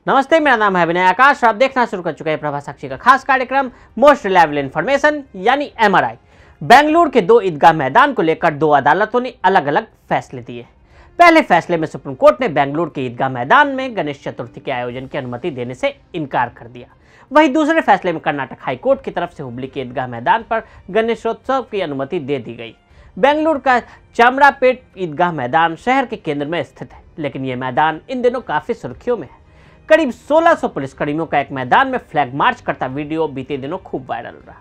नमस्ते, मेरा नाम है विनय आकाश और आप देखना शुरू कर चुके हैं प्रभा साक्षी का खास कार्यक्रम मोस्ट रिलायबल इन्फॉर्मेशन यानी MRI। बेंगलुरु के दो ईदगाह मैदान को लेकर दो अदालतों ने अलग अलग फैसले दिए। पहले फैसले में सुप्रीम कोर्ट ने बेंगलुरु के ईदगाह मैदान में गणेश चतुर्थी के आयोजन की अनुमति देने से इनकार कर दिया। वहीं दूसरे फैसले में कर्नाटक हाईकोर्ट की तरफ से हुबली के ईदगाह मैदान पर गणेशोत्सव की अनुमति दे दी गई। बेंगलुरु का चामरापेट ईदगाह मैदान शहर के केंद्र में स्थित है, लेकिन यह मैदान इन दिनों काफी सुर्खियों में है। करीब 1600 पुलिसकर्मियों का एक मैदान में फ्लैग मार्च करता वीडियो बीते दिनों खूब वायरल रहा।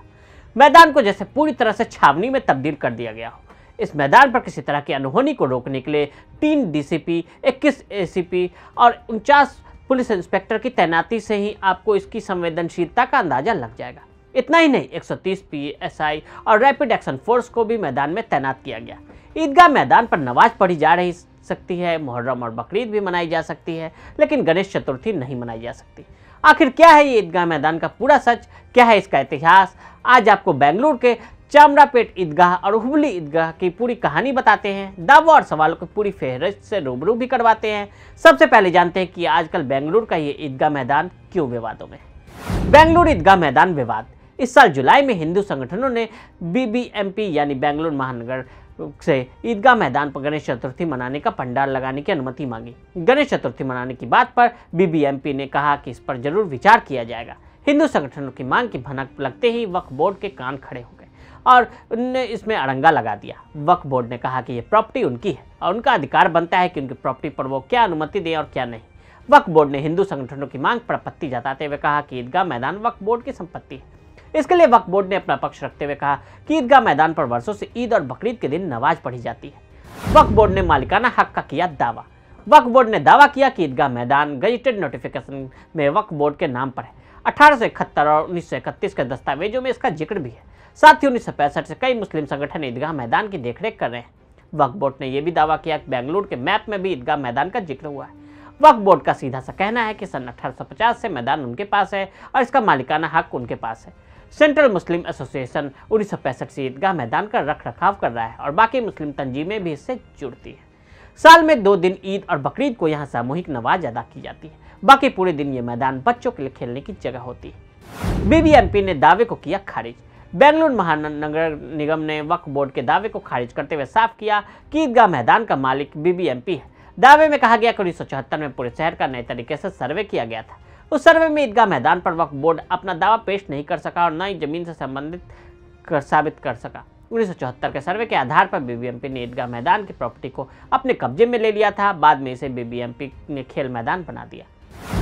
मैदान को जैसे पूरी तरह से छावनी में तब्दील कर दिया गया हो। इस मैदान पर किसी तरह की अनहोनी को रोकने के लिए 3 DCP, 21 ACP और 49 पुलिस इंस्पेक्टर की तैनाती से ही आपको इसकी संवेदनशीलता का अंदाजा लग जाएगा। इतना ही नहीं, 130 PSI और रैपिड एक्शन फोर्स को भी मैदान में तैनात किया गया। ईदगाह मैदान पर नमाज पढ़ी जा रही सकती है, मुहर्रम और बकरीद भी मनाई जा सकती है, लेकिन गणेश चतुर्थी नहीं मनाई जा सकती। आखिर क्या है ये ईदगाह मैदान का पूरा सच, क्या है इसका इतिहास? आज आपको बेंगलुरु के चामरापेट ईदगाह और हुबली ईदगाह की पूरी कहानी बताते हैं, दावों और सवालों की पूरी फहरिस्त से रूबरू भी करवाते हैं। सबसे पहले जानते हैं कि आजकल बेंगलुरु का ये ईदगाह मैदान क्यों विवादों में है। बेंगलुरु ईदगाह मैदान विवाद। इस साल जुलाई में हिंदू संगठनों ने BBMP यानी बेंगलुरु महानगर से ईदगाह मैदान पर गणेश चतुर्थी मनाने का पंडाल लगाने की अनुमति मांगी। गणेश चतुर्थी मनाने की बात पर BBMP ने कहा कि इस पर जरूर विचार किया जाएगा। हिंदू संगठनों की मांग की भनक लगते ही वक्फ बोर्ड के कान खड़े हो गए और उन्होंने इसमें अड़ंगा लगा दिया। वक्फ बोर्ड ने कहा कि ये प्रॉपर्टी उनकी है और उनका अधिकार बनता है कि उनकी प्रॉपर्टी पर वो क्या अनुमति दें और क्या नहीं। वक्फ बोर्ड ने हिंदू संगठनों की मांग पर आपत्ति जताते हुए कहा कि ईदगाह मैदान वक्फ बोर्ड की संपत्ति है। इसके लिए वक्फ बोर्ड ने अपना पक्ष रखते हुए कहा कि ईदगाह मैदान पर वर्षों से ईद और बकरीद के दिन नमाज पढ़ी जाती है। वक्फ बोर्ड ने मालिकाना हक का किया दावा। वक्फ बोर्ड ने दावा किया कि ईदगाह मैदान गजेटेड नोटिफिकेशन में वक्फ बोर्ड के नाम पर है। 1871 और 1931 के दस्तावेजों में इसका जिक्र भी है। साथ ही 1965 से कई मुस्लिम संगठन ईदगाह मैदान की देखरेख कर रहे हैं। वक्फ बोर्ड ने यह भी दावा किया कि बेंगलुरु के मैप में भी ईदगाह मैदान का जिक्र हुआ है। वक्फ बोर्ड का सीधा सा कहना है कि सन 1850 से मैदान उनके पास है और इसका मालिकाना हक उनके पास है। सेंट्रल मुस्लिम एसोसिएशन 1965 से ईदगाह मैदान का रख रखाव कर रहा है और बाकी मुस्लिम तंजीमें भी इससे जुड़ती है। साल में 2 दिन ईद और बकरीद को यहाँ सामूहिक नमाज अदा की जाती है। बाकी पूरे दिन ये मैदान बच्चों के लिए खेलने की जगह होती है। BBMP ने दावे को किया खारिज। बेंगलुरु महानगर निगम ने वक्फ बोर्ड के दावे को खारिज करते हुए साफ किया कि ईदगाह मैदान का मालिक BBMP है। दावे में कहा गया कि 1974 में पूरे शहर का नए तरीके से सर्वे किया गया था। उस सर्वे में ईदगाह मैदान पर वक्फ बोर्ड अपना दावा पेश नहीं कर सका और न ही जमीन से संबंधित साबित कर सका। 1974 के सर्वे के आधार पर BBMP ने ईदगाह मैदान की प्रॉपर्टी को अपने कब्जे में ले लिया था। बाद में इसे BBMP ने खेल मैदान बना दिया।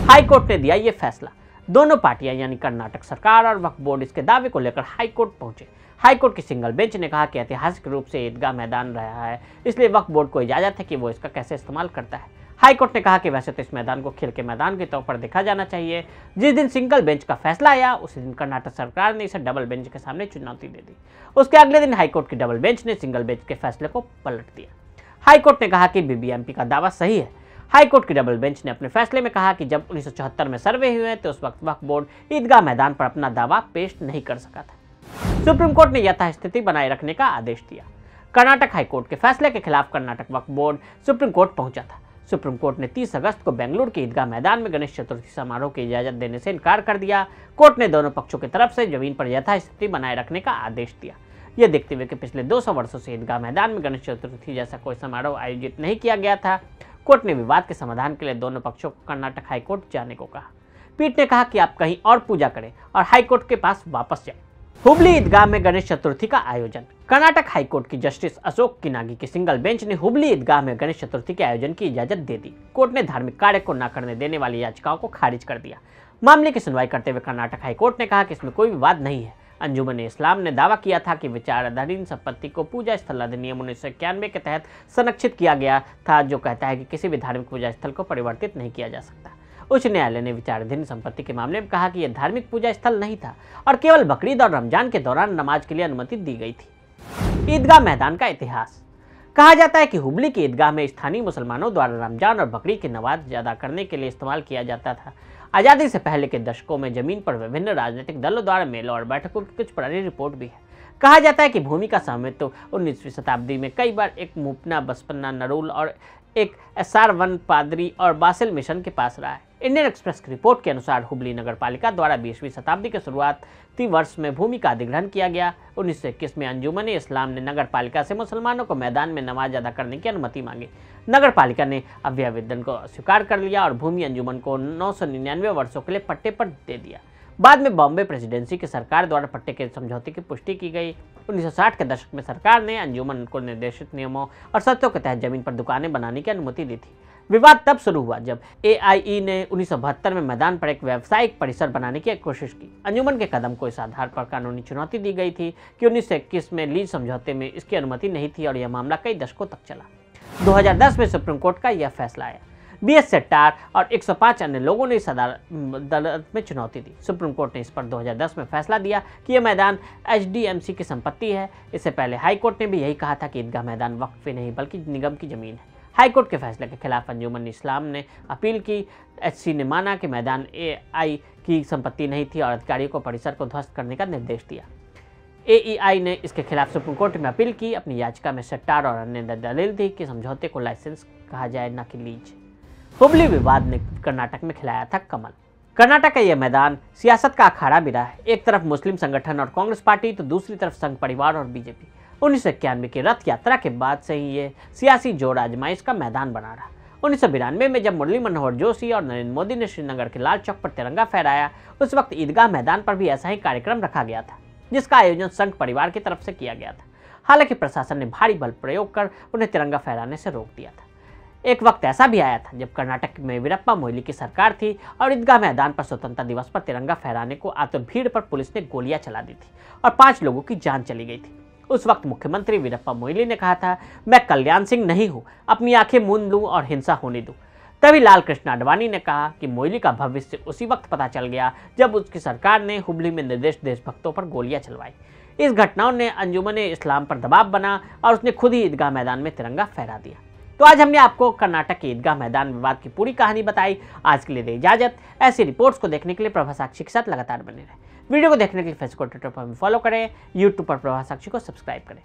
हाईकोर्ट ने दिया ये फैसला। दोनों पार्टियां यानी कर्नाटक सरकार और वक्फ बोर्ड इसके दावे को लेकर हाईकोर्ट पहुंचे। हाईकोर्ट की सिंगल बेंच ने कहा कि ऐतिहासिक रूप से ईदगाह मैदान रहा है, इसलिए वक्फ बोर्ड को इजाजत है कि वो इसका कैसे इस्तेमाल करता है। हाईकोर्ट ने कहा कि वैसे तो इस मैदान को खेल के मैदान के तौर पर देखा जाना चाहिए। जिस दिन सिंगल बेंच का फैसला आया उसी दिन कर्नाटक सरकार ने इसे डबल बेंच के सामने चुनौती दे दी। उसके अगले दिन हाईकोर्ट की डबल बेंच ने सिंगल बेंच के फैसले को पलट दिया। हाईकोर्ट ने कहा कि BBMP का दावा सही है। हाईकोर्ट की डबल बेंच ने अपने फैसले में कहा कि जब 1974 में सर्वे हुए तो उस वक्त वक्फ बोर्ड ईदगाह मैदान पर अपना दावा पेश नहीं कर सका था। सुप्रीम कोर्ट ने यथास्थिति बनाए रखने का आदेश दिया। कर्नाटक हाईकोर्ट के फैसले के खिलाफ कर्नाटक वक्फ बोर्ड सुप्रीम कोर्ट पहुंचा था। सुप्रीम कोर्ट ने 30 अगस्त को बेंगलुरु के ईदगाह मैदान में गणेश चतुर्थी समारोह की इजाजत देने से इनकार कर दिया। कोर्ट ने दोनों पक्षों की तरफ से जमीन पर यथास्थिति बनाए रखने का आदेश दिया। यह देखते हुए कि पिछले 200 वर्षों से ईदगाह मैदान में गणेश चतुर्थी जैसा कोई समारोह आयोजित नहीं किया गया था, कोर्ट ने विवाद के समाधान के लिए दोनों पक्षों को कर्नाटक हाईकोर्ट जाने को कहा। पीठ ने कहा कि आप कहीं और पूजा करें और हाईकोर्ट के पास वापस जाएं। हुबली ईदगाह में गणेश चतुर्थी का आयोजन। कर्नाटक हाईकोर्ट की जस्टिस अशोक किनागी की सिंगल बेंच ने हुबली ईदगाह में गणेश चतुर्थी के आयोजन की इजाजत दे दी। कोर्ट ने धार्मिक कार्य को न करने देने वाली याचिकाओं को खारिज कर दिया। मामले की सुनवाई करते हुए कर्नाटक हाईकोर्ट ने कहा कि इसमें कोई विवाद नहीं है। अंजुमन इस्लाम ने दावा किया था कि विचाराधीन संपत्ति को पूजा स्थल अधिनियम 1991 के तहत संरक्षित किया गया था, जो कहता है कि किसी भी धार्मिक पूजा स्थल को परिवर्तित नहीं किया जा सकता। उच्च न्यायालय ने विचाराधीन संपत्ति के मामले में कहा कि यह धार्मिक पूजा स्थल नहीं था और केवल बकरीद और रमजान के दौरान नमाज के लिए अनुमति दी गई थी। ईदगाह मैदान का इतिहास। कहा जाता है कि हुबली की ईदगाह में स्थानीय मुसलमानों द्वारा रमजान और बकरीद की नमाज अदा करने के लिए इस्तेमाल किया जाता था। आज़ादी से पहले के दशकों में जमीन पर विभिन्न राजनीतिक दलों द्वारा मेलों और बैठकों की कुछ पुरानी रिपोर्ट भी है। कहा जाता है कि भूमि का स्वामित्व 19वीं शताब्दी में कई बार एक मूपना, बसपन्ना, नरूल और एक SR1 पादरी और बासिल मिशन के पास रहा है। इंडियन एक्सप्रेस की रिपोर्ट के अनुसार हुबली नगर पालिका द्वारा 20वीं शताब्दी के शुरुआती वर्ष में भूमि का अधिग्रहण किया गया। 1921 में अंजुमन इस्लाम ने नगर पालिका से मुसलमानों को मैदान में नमाज अदा करने की अनुमति मांगी। नगर पालिका ने अभ्यावेदन को स्वीकार कर लिया और भूमि अंजुमन को 999 वर्षों के लिए पट्टे पर दे दिया। बाद में बॉम्बे प्रेसिडेंसी की सरकार द्वारा पट्टे के समझौते की पुष्टि की गई। 1960 के दशक में सरकार ने अंजुमन को निर्देशित नियमों और शर्तों के तहत जमीन पर दुकानें बनाने की अनुमति दी थी। विवाद तब शुरू हुआ जब AIE ने 1972 में मैदान पर एक व्यावसायिक परिसर बनाने की कोशिश की। अंजुमन के कदम को इस आधार पर कानूनी चुनौती दी गई थी कि 1921 में लीज समझौते में इसकी अनुमति नहीं थी और यह मामला कई दशकों तक चला। 2010 में सुप्रीम कोर्ट का यह फैसला आया। BS सेट्टार और 105 अन्य लोगों ने इस अदालत में चुनौती दी। सुप्रीम कोर्ट ने इस पर 2010 में फैसला दिया कि यह मैदान HDMC की संपत्ति है। इससे पहले हाई कोर्ट ने भी यही कहा था कि ईदगाह मैदान वक्फ नहीं बल्कि निगम की जमीन है। हाई कोर्ट के फैसले के खिलाफ अंजुमन इस्लाम ने अपील की। HC ने माना कि मैदान AI की संपत्ति नहीं थी और अधिकारियों को परिसर को ध्वस्त करने का निर्देश दिया। AEI ने इसके खिलाफ सुप्रीम कोर्ट में अपील की। अपनी याचिका में सेट्टार और अन्य ने दलील दी कि समझौते को लाइसेंस कहा जाए न कि लीज। हुबली विवाद ने कर्नाटक में खिलाया था कमल। कर्नाटक का यह मैदान सियासत का अखाड़ा भी रहा है। एक तरफ मुस्लिम संगठन और कांग्रेस पार्टी तो दूसरी तरफ संघ परिवार और BJP। 1991 की रथ यात्रा के बाद से ही ये सियासी जोड़ आजमाइश का मैदान बना रहा। 1992 में जब मुरली मनोहर जोशी और नरेंद्र मोदी ने श्रीनगर के लाल चौक पर तिरंगा फहराया, उस वक्त ईदगाह मैदान पर भी ऐसा ही कार्यक्रम रखा गया था, जिसका आयोजन संघ परिवार की तरफ से किया गया था। हालांकि प्रशासन ने भारी बल प्रयोग कर उन्हें तिरंगा फहराने से रोक दिया था। एक वक्त ऐसा भी आया था जब कर्नाटक में वीरप्पा मोइली की सरकार थी और ईदगाह मैदान पर स्वतंत्रता दिवस पर तिरंगा फहराने को आतुर भीड़ पर पुलिस ने गोलियां चला दी थी और 5 लोगों की जान चली गई थी। उस वक्त मुख्यमंत्री वीरप्पा मोइली ने कहा था, मैं कल्याण सिंह नहीं हूं, अपनी आंखें मूंद लूं और हिंसा होने दूं। तभी लाल कृष्ण आडवाणी ने कहा कि मोइली का भविष्य उसी वक्त पता चल गया जब उसकी सरकार ने हुबली में निर्देश देशभक्तों पर गोलियां चलवाई। इस घटनाओं ने अंजुमन इस्लाम पर दबाव बना और उसने खुद ही ईदगाह मैदान में तिरंगा फहरा दिया। तो आज हमने आपको कर्नाटक के ईदगाह मैदान विवाद की पूरी कहानी बताई। आज के लिए दे इजाजत। ऐसी रिपोर्ट्स को देखने के लिए प्रभा साक्षी के साथ लगातार बने रहें। वीडियो को देखने के लिए फेसबुक और ट्विटर पर फॉलो करें। यूट्यूब पर प्रभा साक्षी को सब्सक्राइब करें।